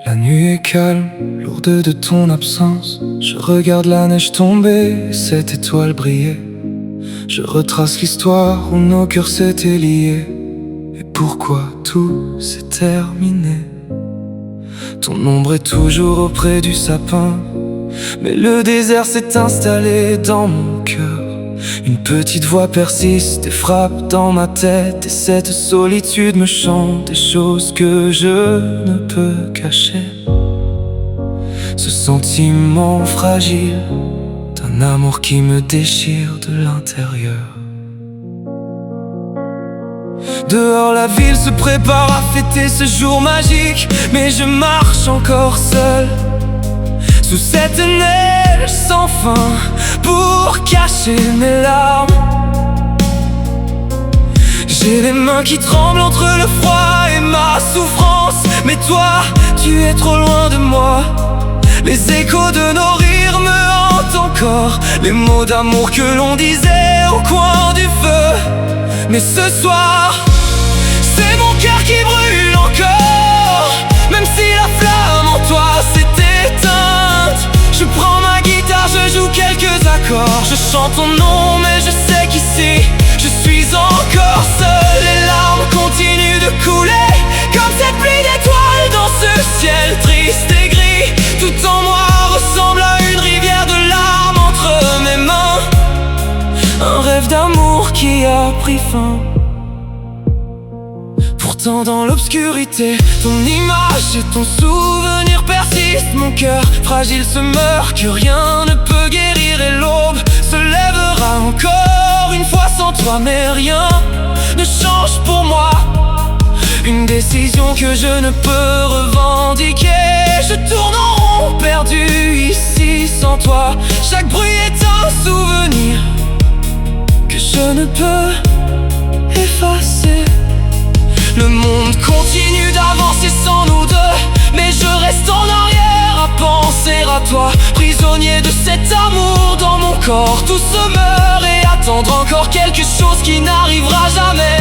La nuit est calme, lourde de ton absence. Je regarde la neige tomber, cette étoile briller. Je retrace l'histoire où nos cœurs s'étaient liés. Et pourquoi tout s'est terminé. Ton ombre est toujours auprès du sapin, mais le désert s'est installé dans mon cœur. Une petite voix persiste et frappe dans ma tête, et cette solitude me chante des choses que je ne peux cacher. Ce sentiment fragile d'un amour qui me déchire de l'intérieur. Dehors la ville se prépare à fêter ce jour magique, mais je marche encore seul sous cette neige sans fin pour cacher mes larmes. J'ai les mains qui tremblent entre le froid et ma souffrance, mais toi, tu es trop loin de moi. Les échos de nos rires me hantent encore, les mots d'amour que l'on disait au coin du feu. Mais ce soir, c'est mon cœur qui brûle encore, même si la flamme en toi s'est éteinte. Je prends ma guitare, je joue quelques accords, je chante ton nom, mais je sais qu'ici, je suis encore seul. Les larmes continuent de couler, comme cette pluie d'étoiles dans ce ciel triste et gris. Tout en moi ressemble à une rivière de larmes entre mes mains. Un rêve d'amour qui a pris fin. Pourtant dans l'obscurité, ton image et ton souvenir persistent. Mon cœur fragile se meurt, que rien ne peut guérir, et l'aube se lèvera encore une fois sans toi. Mais rien ne change pour moi, une décision que je ne peux revendiquer. Je tourne en rond, perdu ici sans toi. Chaque bruit est un souvenir que je ne peux effacer. Le monde continue d'avancer sans nous deux, mais je reste en arrière à penser à toi. Prisonnier de cet amour dans mon corps, tout se meurt, et attendre encore quelque chose qui n'arrivera jamais.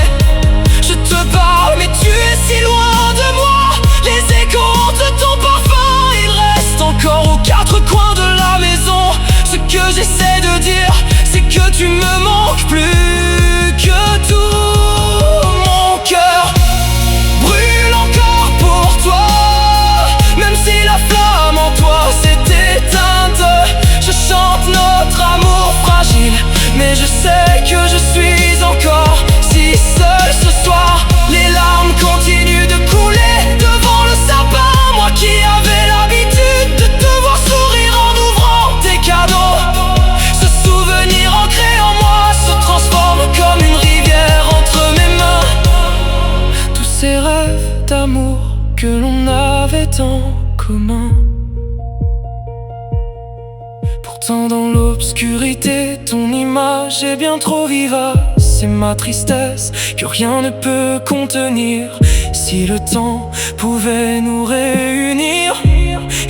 Je te parle, mais tu es si loin de moi. Les échos de ton parfum, il reste encore aux quatre coins de la maison. Ce que j'essaie de dire, c'est que tu me manques plus que tout. Mon cœur brûle encore pour toi, même si la flamme en toi s'est éteinte. Je chante notre amour fragile, mais je sais que je suis encore si seul ce soir. Les larmes continuent de couler devant le sapin, moi qui avais l'habitude de te voir sourire en ouvrant tes cadeaux. Ce souvenir ancré en moi se transforme comme une rivière entre mes mains. Tous ces rêves d'amour que l'on avait en commun. Pourtant dans l'obscurité, ton image est bien trop vivace. C'est ma tristesse que rien ne peut contenir. Si le temps pouvait nous réunir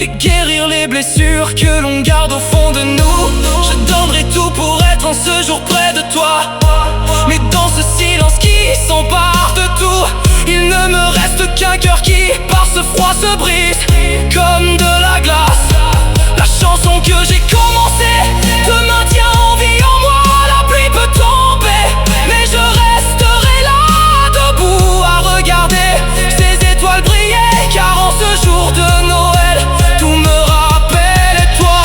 et guérir les blessures que l'on garde au fond de nous, je donnerais tout pour être en ce jour près de toi. Mais dans ce silence qui s'empare de tout, il ne me reste qu'un cœur qui, par ce froid, se brise comme de la glace. La chanson que j'ai commencée te maintient en vie en moi. La pluie peut tomber, mais je resterai là, debout à regarder ces étoiles briller. Car en ce jour de Noël, tout me rappelle toi.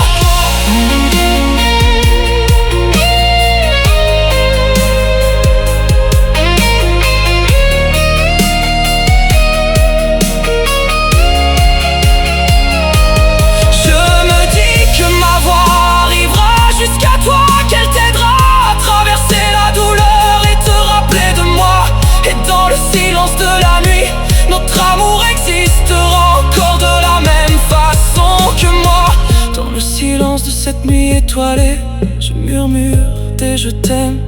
Silence de la nuit, notre amour existera encore de la même façon que moi. Dans le silence de cette nuit étoilée, je murmure des je t'aime.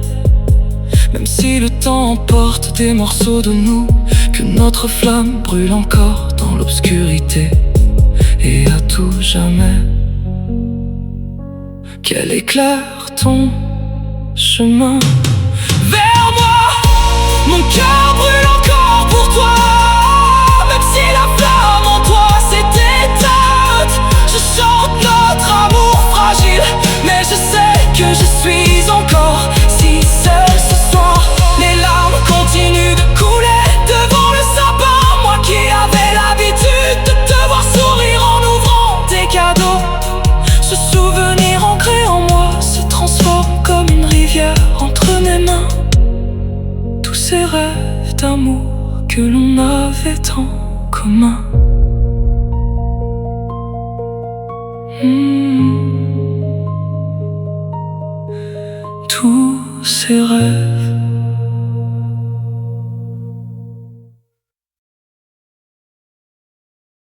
Même si le temps emporte des morceaux de nous, que notre flamme brûle encore dans l'obscurité et à tout jamais. Qu'elle éclaire ton chemin vers Mon cœur brûle encore pour toi, même si la flamme en toi s'est éteinte. Je chante notre amour fragile, mais je sais que je suis encore si seul ce soir. Les larmes continuent de couler devant le sapin, moi qui avais l'habitude de te voir sourire en ouvrant tes cadeaux. Ce souvenir ancré en moi se transforme comme une rivière entre mes mains. Tous ces rêves d'amour que l'on avait en commun. Tous ces rêves